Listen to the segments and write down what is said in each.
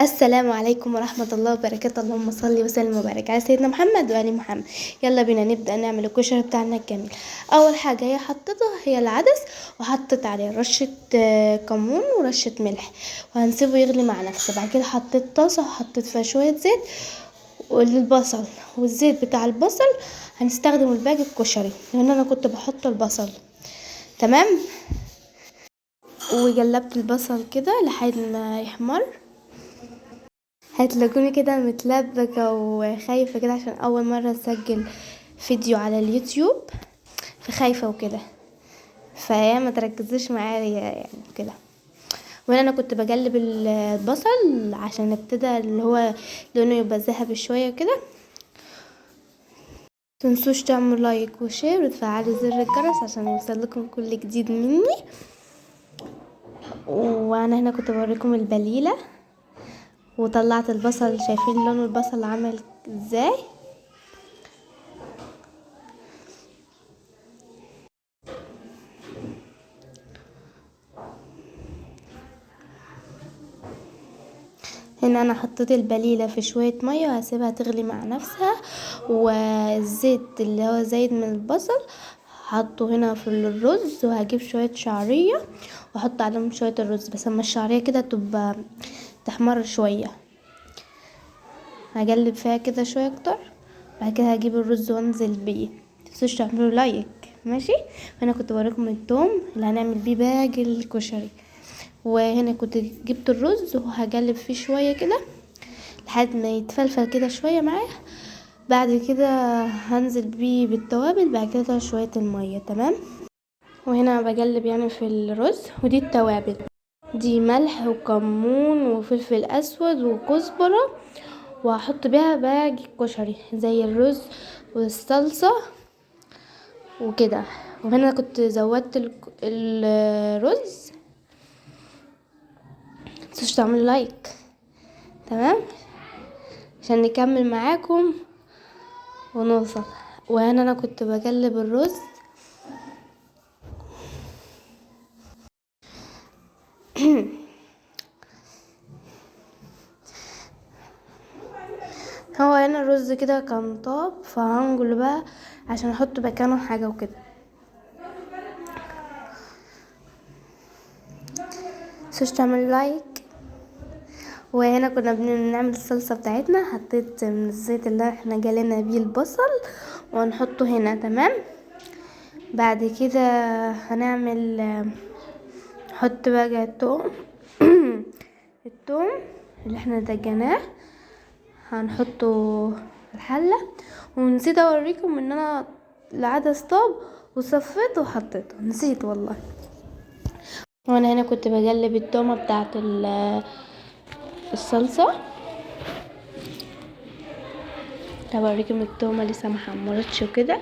السلام عليكم ورحمة الله وبركاته. اللهم صل وسلم وبارك على سيدنا محمد وآل محمد. يلا بينا نبدأ نعمل الكشري بتاعنا الجميل. أول حاجة هي حطيتها هي العدس، وحطيت عليه رشة كمون ورشة ملح، وهنسيبه يغلي مع نفسه. بعد كده حطيت طاسة وحطيت فيها شوية زيت والبصل، والزيت بتاع البصل هنستخدم الباقي الكشري لأن أنا كنت بحط البصل. تمام. وقلبت البصل كده لحد ما يحمر. هتلاقوني كده متلبكة وخايفة كده عشان أول مرة أسجل فيديو على اليوتيوب، فخايفة وكده، فيا ما تركزوش معايا يعني كده. وانا كنت بقلب البصل عشان ابتدى اللي هو لونه يبقى ذهبي شوية كده. متنسوش تعملوا لايك وشير وتفعلوا زر الجرس عشان يوصلكم كل جديد مني. وانا هنا كنت بوريكم البليلة وطلعت البصل، شايفين لون البصل عامل ازاي؟ هنا انا حطيت البليله في شويه ميه وهسيبها تغلي مع نفسها، والزيت اللي هو زايد من البصل حطه هنا في الرز، وهجيب شويه شعريه واحط عليهم شويه الرز، بس اما الشعريه كده تبقى تحمر شويه هقلب فيها كده شويه اكتر. بعد كده هجيب الرز وانزل بيه. متنسوش تعملوا لايك ماشي. هنا كنت بوريكم التوم اللي هنعمل بيه باقي الكشري. وهنا كنت جبت الرز وهقلب فيه شويه كده لحد ما يتفلفل كده شويه معايا. بعد كده هنزل بيه بالتوابل، بعد كده شويه الميه. تمام. وهنا بقلب يعني في الرز، ودي التوابل، دي ملح وكمون وفلفل اسود وكزبره، وهحط بيها باقي الكشري زي الرز والصلصه وكده. وهنا كنت زودت الرز. متنسوش تعملوا لايك. تمام عشان نكمل معاكم ونوصل. وهنا انا كنت بقلب الرز. هو هنا الرز كده كان طاب، فهنقله بقى عشان احط مكانه حاجه وكده. متنسوش تعملوا لايك. وهنا كنا بنعمل الصلصه بتاعتنا، حطيت من الزيت اللي احنا جالنا بيه البصل وهنحطه هنا. تمام. بعد كده هنعمل نحط بقى التوم. التوم اللي احنا دجناه هنحطه في الحله. ونسيت اوريكم ان انا العدس طاب وصفيته وحطيته، نسيت والله. وانا هنا كنت بقلب التومه بتاعت الصلصه. هوريكم التومه لسه محمرتش وكده.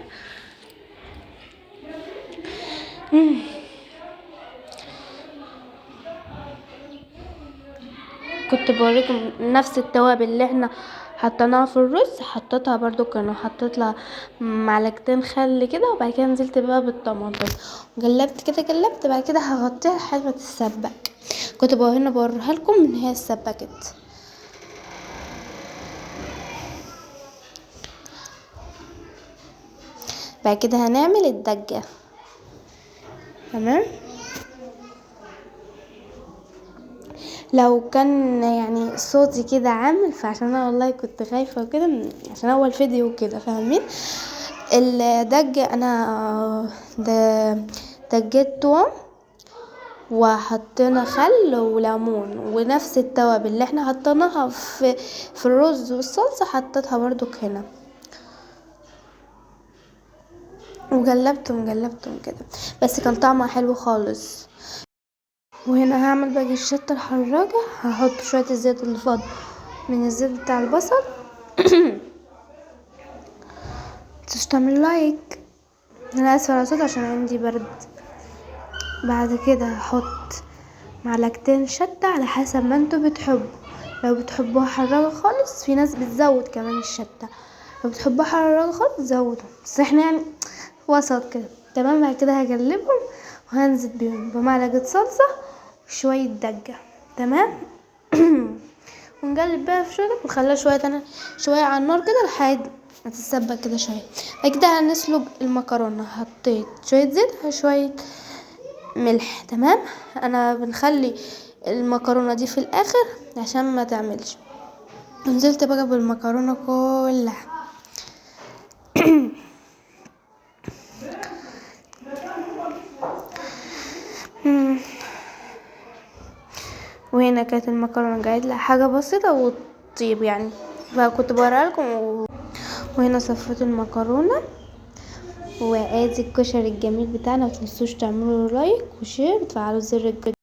كنت بوريكم نفس التوابل اللي احنا حطيناها في الرز، حطيتها برضو، كانوا حطيت لها معلقتين خل كده. وبعد كده نزلت بقى بالطماطم وقلبت كده قلبت. بعد كده هغطيها لحد ما تتسبك. كنت هنا بوريها لكم ان هي اتسبكت. بعد كده هنعمل الدجة. تمام. لو كان يعني صوتي كده عامل فعشان انا والله كنت خايفة وكده عشان اول فيديو كده، فاهمين؟ الدجة انا دجيت توم وحطينا خل وليمون ونفس التوابل اللي احنا حطيناها في الرز والصلصة حطيتها برضو هنا، وقلبتهم كده، بس كان طعمها حلو خالص. وهنا هعمل باقي الشطة الحراجة، هحط شوية الزيت اللي فاضل من الزيت بتاع البصل. متنسوش تعملوا لايك. انا اسفة على صوت عشان عندي برد. بعد كده هحط معلقتين شطة على حسب ما انتوا بتحبوا. لو بتحبوها حراقة خالص، في ناس بتزود كمان الشطة، لو بتحبوها حراقة خالص زودوا، بس احنا يعني وسط كده. تمام. بعد كده هقلبهم وهنزل بيهم بمعلقة صلصة وشوية دجة. تمام. نقلب بقى في شويه ونخليها شويه على النار كده لحد ما تتسبك كده شويه. بعد كده هنسلق المكرونه، حطيت شويه زيت وشويه ملح. تمام. انا بنخلي المكرونه دي في الاخر عشان ما تعملش. نزلت بقى بالمكرونه كلها. وهنا كانت المكرونه قاعد لها حاجه بسيطه وطيب يعني، فكنت بوريها لكم وهنا صفيت المكرونه. وادي الكشري الجميل بتاعنا، متنسوش تعملوا لايك وشير وتفعلوا زر الجرس.